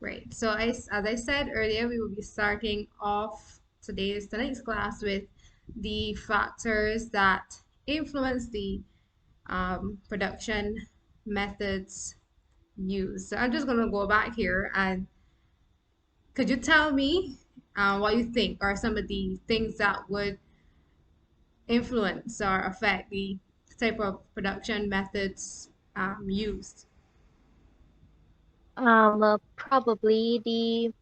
Right. So as I said earlier, we will be starting off tonight's class with the factors that influence the production methods used. So I'm just gonna go back here and could you tell me what you think are some of the things that would influence or affect the type of production methods used? Probably the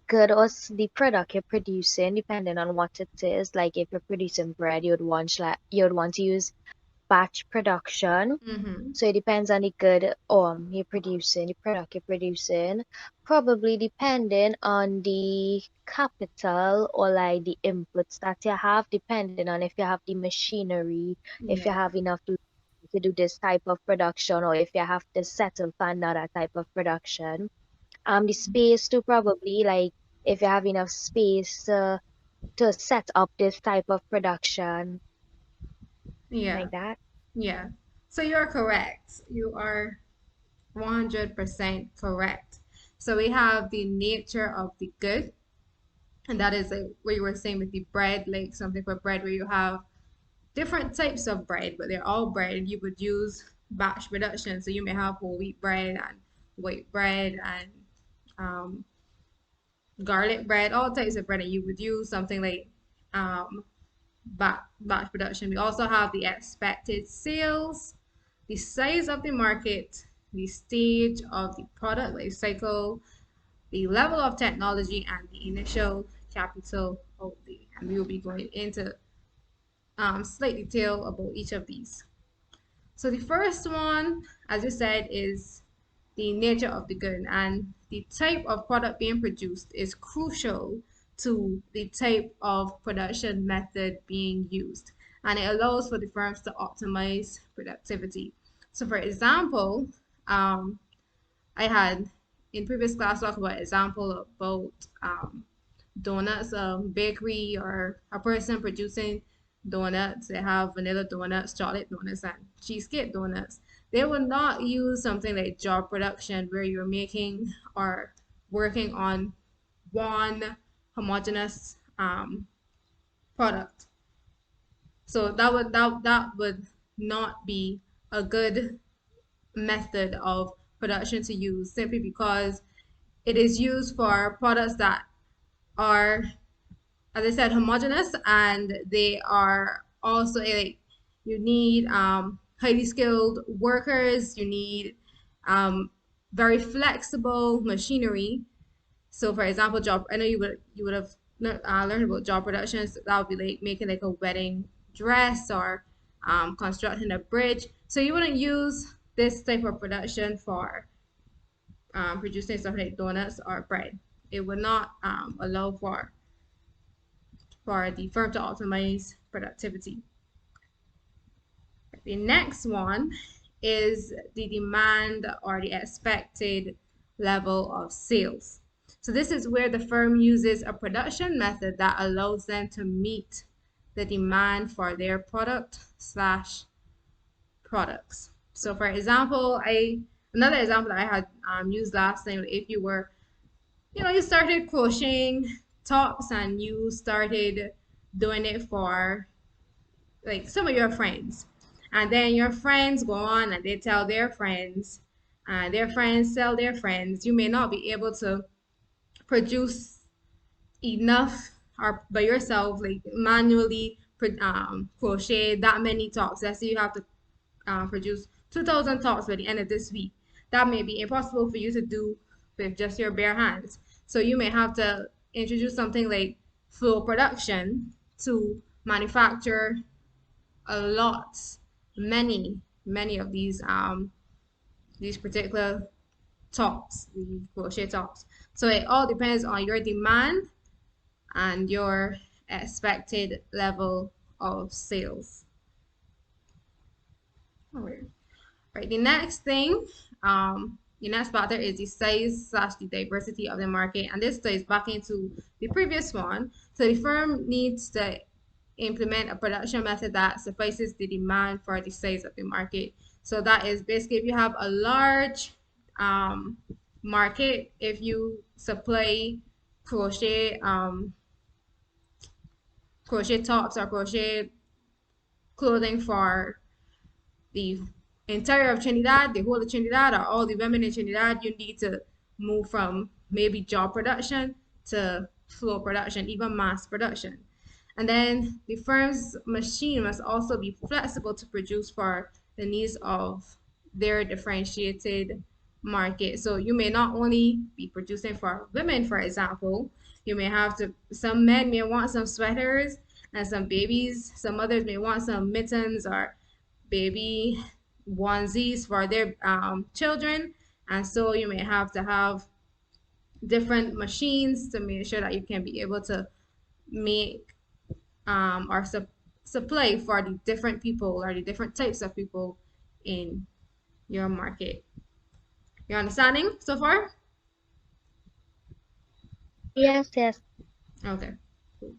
good or the product you're producing, depending on what it is. Like if you're producing bread, you'd want to use batch production. Mm-hmm. So it depends on the good you're producing, the product you're producing. Probably depending on the capital or like the inputs that you have, depending on if you have the machinery, if you Yeah. have enough to do this type of production, or if you have to settle for another type of production. The space to probably like if you have enough space to set up this type of production Yeah. like that. Yeah. So you're correct. You are 100% correct. So we have the nature of the good, and that is like what you were saying with the bread, like something for bread where you have different types of bread, but they're all bread. You would use batch production, so you may have whole wheat bread and white bread and um, garlic bread, all types of bread, and you would use something like um, batch production. We also have the expected sales, the size of the market, the stage of the product life cycle, the level of technology, and the initial capital outlay. And we will be going into slight detail about each of these. So the first one, as you said, is the nature of the good, and the type of product being produced is crucial to the type of production method being used, and it allows for the firms to optimize productivity. So for example, I had in previous class talked about example about donuts, bakery or a person producing donuts. They have vanilla donuts, chocolate donuts, and cheesecake donuts. They will not use something like job production where you're making or working on one homogeneous product. So that would not be a good method of production to use simply because it is used for products that are, as I said, homogeneous, and they are also like you need highly skilled workers. You need um, very flexible machinery. So, for example, job. I know you would have learned about job productions. So that would be like making like a wedding dress or constructing a bridge. So you wouldn't use this type of production for producing something like donuts or bread. It would not allow for the firm to optimize productivity. The next one is the demand or the expected level of sales. So this is where the firm uses a production method that allows them to meet the demand for their product slash products. So for example, I another example that I had used last time, if you were, you started crocheting tops and you started doing it for like some of your friends. And then your friends go on and they tell their friends tell their friends. You may not be able to produce enough or by yourself, like manually crochet that many tops. Let's say you have to produce 2,000 tops by the end of this week. That may be impossible for you to do with just your bare hands. So you may have to introduce something like flow production to manufacture a lot, many of these particular tops, the crochet tops. So it all depends on your demand and your expected level of sales. All right. Right. The next factor is the size slash the diversity of the market, and this ties back into the previous one. So the firm needs to implement a production method that suffices the demand for the size of the market. So that is basically if you have a large um, market, if you supply crochet crochet tops or crochet clothing for the entire of Trinidad, the whole of Trinidad, or all the women in Trinidad, you need to move from maybe job production to flow production, even mass production. And then the firm's machine must also be flexible to produce for the needs of their differentiated market. So you may not only be producing for women, for example, you may have to, some men may want some sweaters and some babies, some others may want some mittens or baby onesies for their children. And so you may have to have different machines to make sure that you can be able to make or supply for the different people or the different types of people in your market. You understanding so far? Yes, yes. Okay. Cool.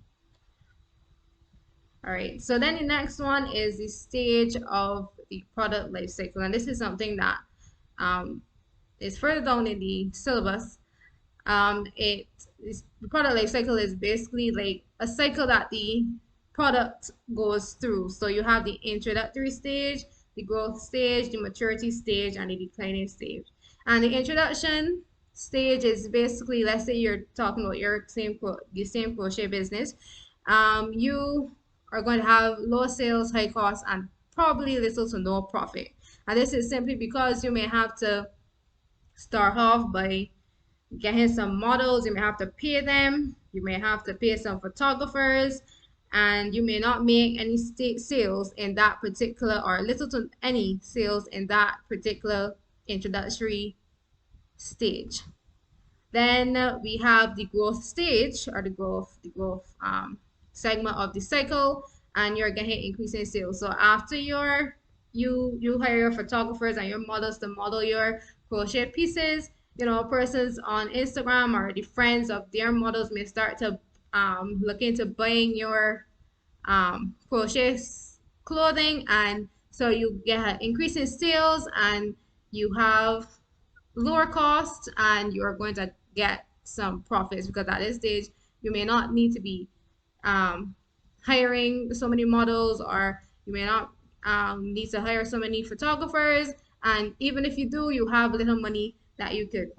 All right. So then the next one is the stage of the product life cycle, and this is something that um, is further down in the syllabus. It is, the product life cycle is basically like a cycle that the product goes through. So you have the introductory stage, the growth stage, the maturity stage, and the declining stage. And the introduction stage is basically, let's say you're talking about your the same crochet business. You are going to have low sales, high costs, and probably little to no profit. And this is simply because you may have to start off by getting some models. You may have to pay them. You may have to pay some photographers, and you may not make any sales in that particular, or little to any sales in that particular introductory stage. Then we have the growth stage, or the growth segment of the cycle, and you're getting increasing sales. So after you hire your photographers and your models to model your crochet pieces, persons on Instagram or the friends of their models may start to look into buying your crochet clothing, and so you get increasing sales and you have lower cost, and you're going to get some profits, because at this stage you may not need to be um, hiring so many models, or you may not need to hire so many photographers, and even if you do, you have little money that you could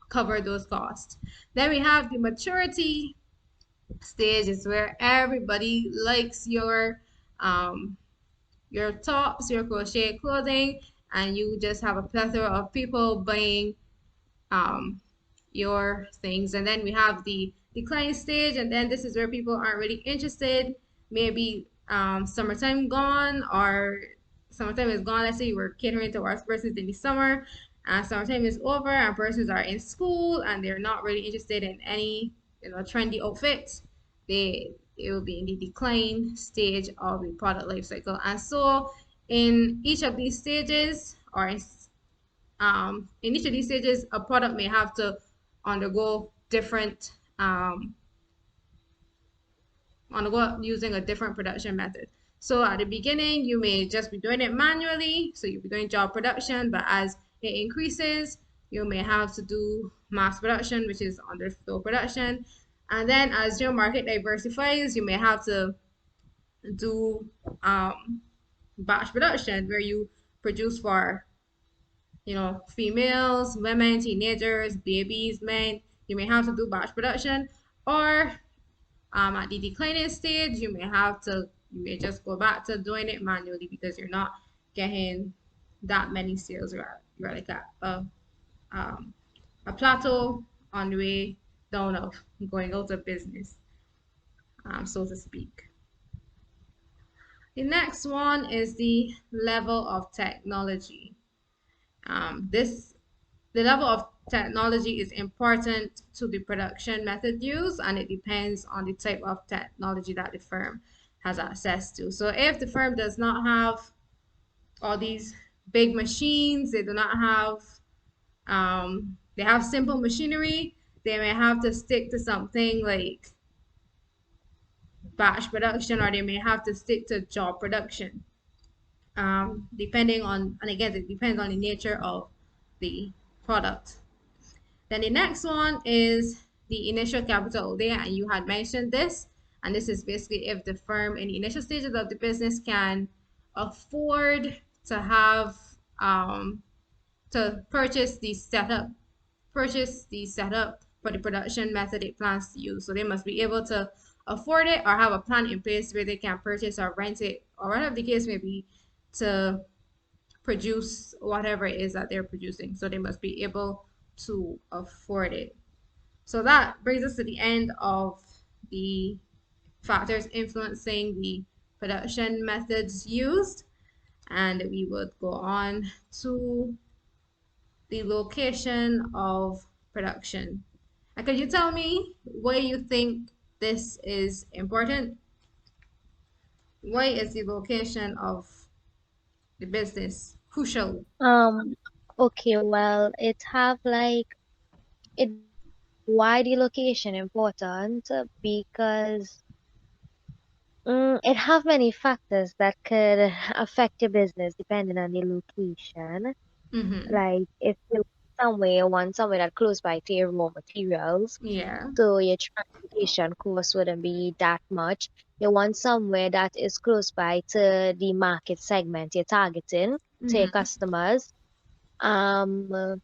cover those costs. Then we have the maturity stage, is where everybody likes your tops, your crochet clothing, and you just have a plethora of people buying um, your things. And then we have the decline stage, and then this is where people aren't really interested. Maybe summertime gone, or summertime is gone. Let's say we're catering to our persons in the summer, and summertime is over, and persons are in school, and they're not really interested in any trendy outfits. They will be in the decline stage of the product life cycle. And so in each of these stages, or in each of these stages, a product may have to undergo different undergo using a different production method. So at the beginning, you may just be doing it manually, so you'll be doing job production, but as it increases, you may have to do mass production, which is under flow production. And then as your market diversifies, you may have to do batch production, where you produce for females, women, teenagers, babies, men. You may have to do batch production, or at the declining stage, you may just go back to doing it manually, because you're not getting that many sales. You're like um, a plateau on the way down of going out of business, so to speak. The next one is the level of technology. This The level of technology is important to the production method used, and it depends on the type of technology that the firm has access to. So if the firm does not have all these big machines, they do not have, they have simple machinery, they may have to stick to something like batch production, or they may have to stick to job production, depending on, and again, it depends on the nature of the product. Then the next one is the initial capital outlay, and you had mentioned this. And this is basically if the firm in the initial stages of the business can afford to have to purchase the setup for the production method it plans to use. So they must be able to afford it or have a plan in place where they can purchase or rent it or whatever the case may be to produce whatever it is that they're producing. So they must be able to afford it. So that brings us to the end of the factors influencing the production methods used. And we would go on to the location of production. And could you tell me why you think this is important? Why is the location of the business crucial? Um, okay, well, it have like it why the location important because it have many factors that could affect your business depending on the location. Mm-hmm. Like if you want somewhere that close by to your raw materials, Yeah. so your transportation cost wouldn't be that much. You want somewhere that is close by to the market segment you're targeting to your Mm-hmm. customers. Um,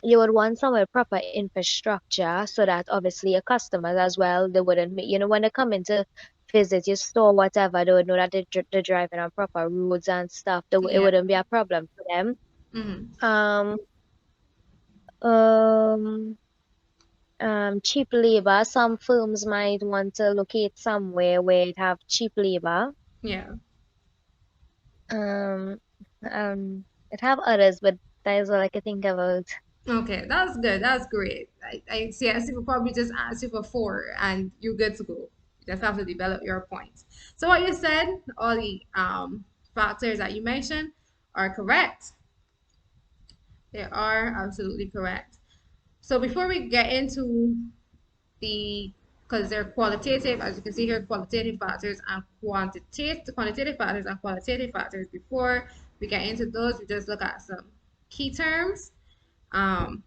you would want somewhere proper infrastructure so that obviously your customers as well, they wouldn't, when they come in to visit your store, whatever, they would know that they're driving on proper roads and stuff. It Yeah. wouldn't be a problem for them. Mm-hmm. Um, um, cheap labor. Some firms might want to locate somewhere where it have cheap labor. Yeah. Um, it have others, but that is all I can think about. Okay, that's good. That's great. I see. I see. We'll probably just ask you for four, and you're good to go. You just have to develop your points. So what you said, all the factors that you mentioned are correct. They are absolutely correct. So before we get into the, because they're qualitative, as you can see here, qualitative factors and quantitative factors and qualitative factors. Before we get into those, we just look at some key terms. Um,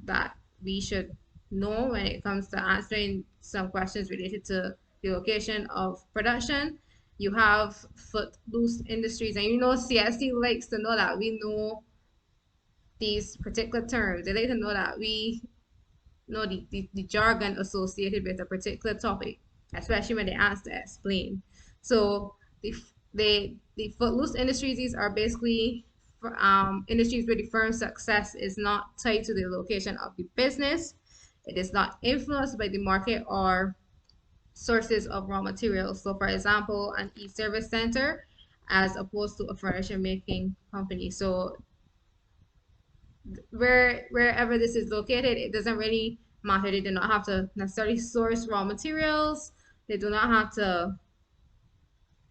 that we should know when it comes to answering some questions related to the location of production. You have footloose industries, and you know CSC likes to know that we know these particular terms. They like to know that we know the jargon associated with a particular topic, especially when they ask to explain. So the footloose industries, these are basically industries where the firm's success is not tied to the location of the business. It is not influenced by the market or sources of raw materials. So, for example, an e-service center as opposed to a furniture making company. So, wherever this is located, it doesn't really matter. They do not have to necessarily source raw materials. They do not have to,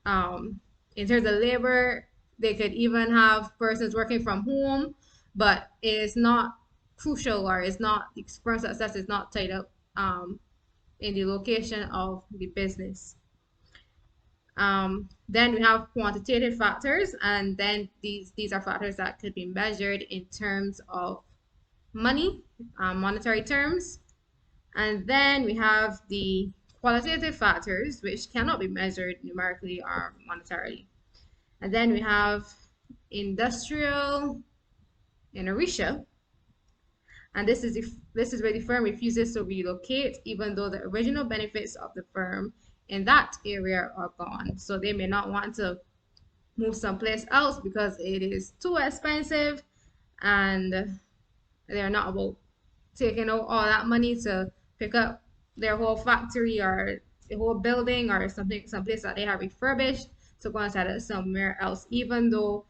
um, in terms of labor, they could even have persons working from home, but it is not crucial or it's not the firm success is not tied up in the location of the business. Then we have quantitative factors, and then these are factors that could be measured in terms of money, monetary terms. And then we have the qualitative factors, which cannot be measured numerically or monetarily. And then we have industrial inertia, and this is where the firm refuses to relocate, even though the original benefits of the firm in that area are gone. So they may not want to move someplace else because it is too expensive, and they're not about taking out all that money to pick up their whole factory or the whole building or something, someplace that they have refurbished to go and set it somewhere else, even though,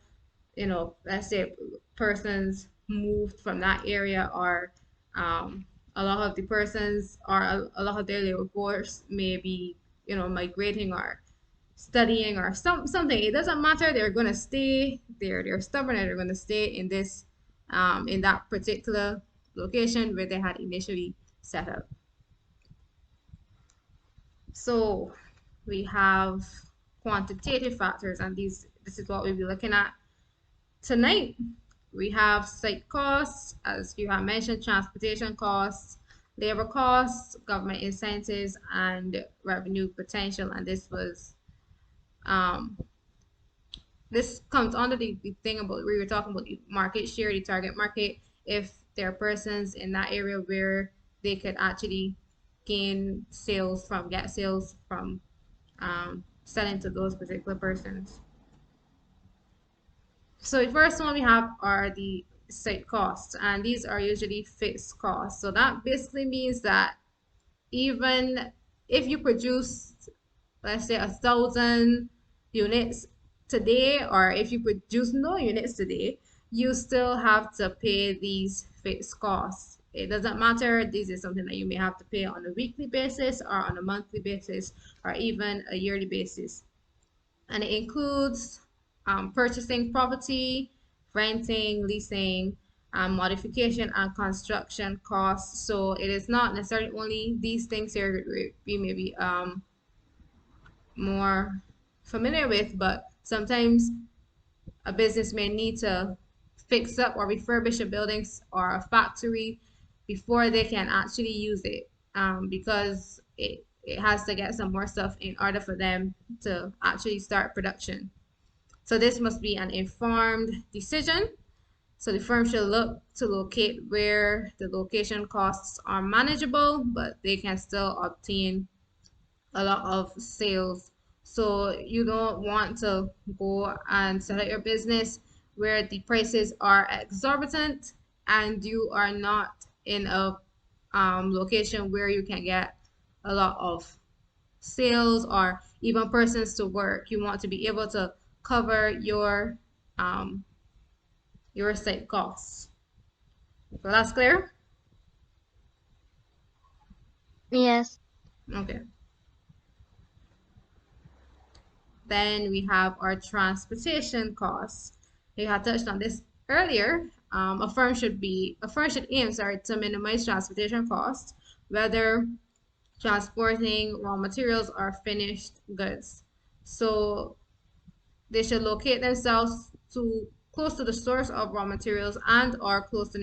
let's say persons moved from that area, or a lot of the persons or a lot of their labor force may be, migrating or studying or something. It doesn't matter. They're gonna stay. They're stubborn and they're gonna stay in this in that particular location where they had initially set up. So we have quantitative factors, and this is what we'll be looking at tonight. We have site costs, as you have mentioned, transportation costs, labor costs, government incentives, and revenue potential. And um, this comes under the thing about we were talking about the market share, the target market. If there are persons in that area where they could actually get sales from selling to those particular persons. So the first one we have are the site costs, and these are usually fixed costs. So that basically means that even if you produce, let's say, 1,000 units today, or if you produce no units today, you still have to pay these fixed costs. It doesn't matter. This is something that you may have to pay on a weekly basis or on a monthly basis or even a yearly basis. And it includes purchasing property, renting, leasing, modification and construction costs. So it is not necessarily only these things here we may be more familiar with, but sometimes a business may need to fix up or refurbish a building or a factory before they can actually use it, because it has to get some more stuff in order for them to actually start production. So this must be an informed decision. So the firm should look to locate where the location costs are manageable, but they can still obtain a lot of sales. So you don't want to go and set up your business where the prices are exorbitant and you are not in a location where you can get a lot of sales or even persons to work. You want to be able to cover um, your site costs. So that's clear? Yes. Okay. Then we have our transportation costs. We had touched on this earlier. A firm should aim, sorry, to minimize transportation costs, whether transporting raw materials or finished goods. So they should locate themselves to close to the source of raw materials and or close to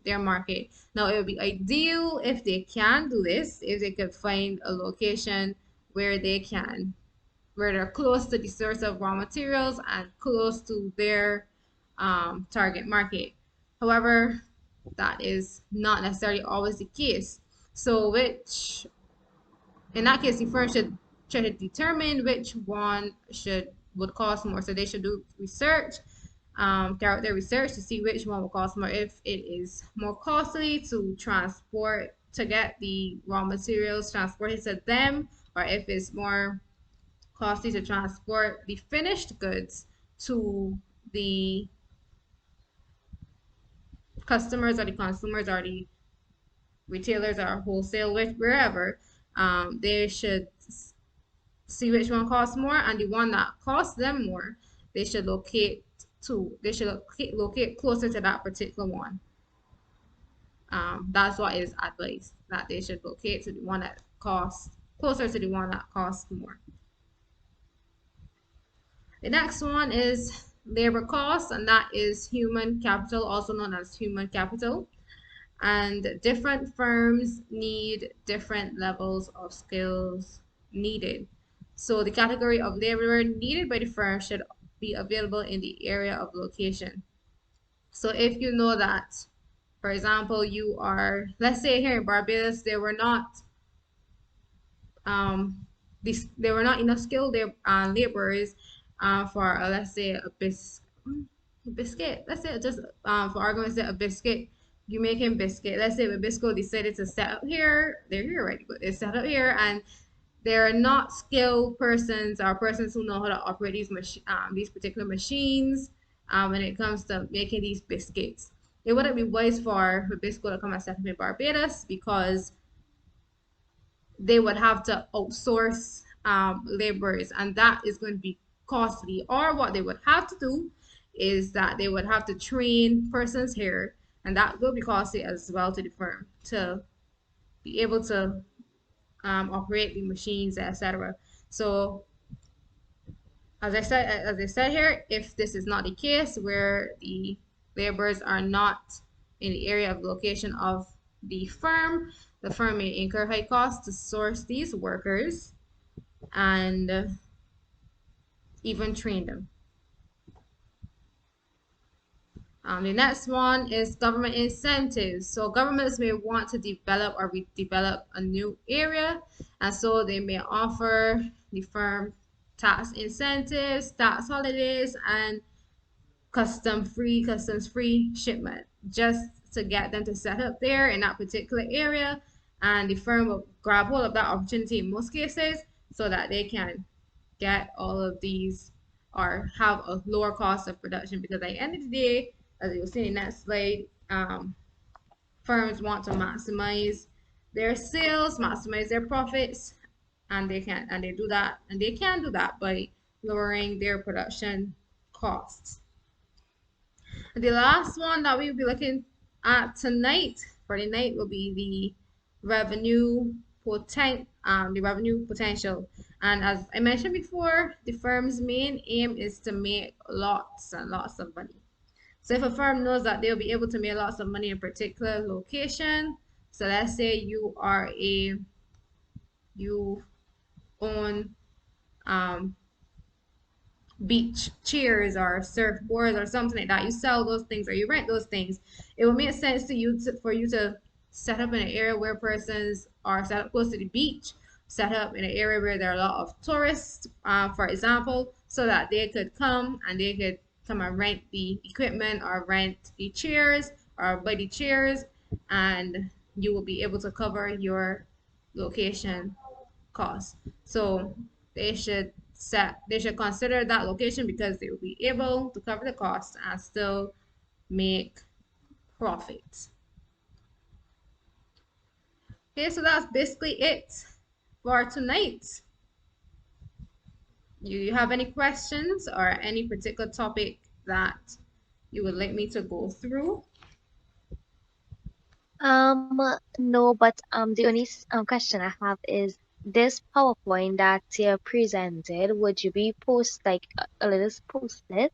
their market. Now it would be ideal if they can do this, if they could find a location where they're close to the source of raw materials and close to their target market. However, that is not necessarily always the case. So, in that case, the firm should try to determine which one would cost more. So they should do research, carry out their research to see which one will cost more. If it is more costly to transport to get the raw materials transported to them, or if it's more costly to transport the finished goods to the customers or the consumers or the retailers or wholesale, wherever, they should see which one costs more, and the one that costs them more, they should locate closer to that particular one. That's what is advised, that they should locate to the one that costs closer to the one that costs more. The next one is labor costs, and that is human capital, also known as human capital. And different firms need different levels of skills needed. So the category of labor needed by the firm should be available in the area of location. So if you know that, for example, let's say here in Barbados, um, there were not enough skilled laborers for let's say biscuit. Let's say just for argument's sake, a biscuit. You making biscuit. Let's say the biscuit decided to set up here. They're here already, but they set up here, and they're not skilled persons or persons who know how to operate these particular machines when it comes to making these biscuits. It wouldn't be wise for a biscuit to come and set up in Barbados because they would have to outsource laborers, and that is going to be costly. Or what they would have to do is that they would have to train persons here, and that will be costly as well to the firm to be able to operate the machines, etc. So As I said here, if this is not the case, where the laborers are not in the area of location of the firm may incur high costs to source these workers and even train them. The next one is government incentives. So governments may want to develop or redevelop a new area, and so they may offer the firm tax incentives, tax holidays, and customs free shipment just to get them to set up there in that particular area. And the firm will grab hold of that opportunity in most cases so that they can get all of these or have a lower cost of production, because at the end of the day, as you'll see in that slide, firms want to maximize their sales, maximize their profits, and they can do that by lowering their production costs. The last one that we'll be looking at tonight for the night will be the revenue potential. And as I mentioned before, the firm's main aim is to make lots and lots of money. So if a firm knows that they'll be able to make lots of money in a particular location, so let's say you own um, beach chairs or surfboards or something like that, you sell those things or you rent those things, it will make sense for you to set up in an area where persons are set up close to the beach, set up in an area where there are a lot of tourists, for example, so that they could come and rent the equipment or rent the chairs or buy the chairs, and you will be able to cover your location cost. So they should consider that location because they will be able to cover the cost and still make profit. Okay, so that's basically it for tonight. You have any questions or any particular topic that you would like me to go through? No, but the only question I have is this PowerPoint that you presented, would you be let us post it?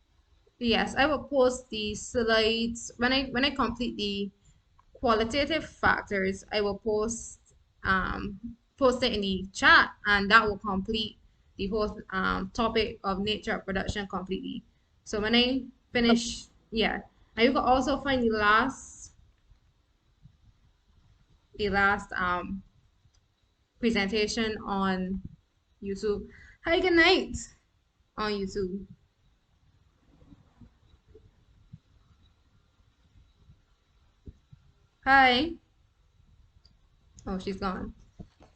Yes, I will post the slides when I complete the qualitative factors. I will post it in the chat, and that will complete the whole topic of nature of production completely. So when I finish, yeah, and you can also find the last presentation on YouTube. Hi, good night on YouTube. Hi. Oh, she's gone.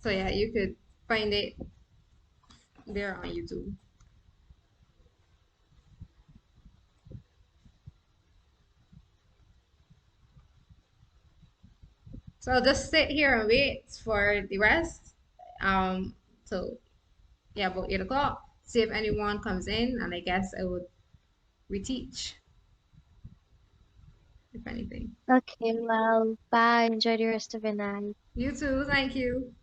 So yeah, you could find it there on YouTube. So I'll just sit here and wait for the rest. So yeah, about 8 o'clock. See if anyone comes in, and I guess I would reteach if anything. Okay, well, bye. Enjoy the rest of your night. You too. Thank you.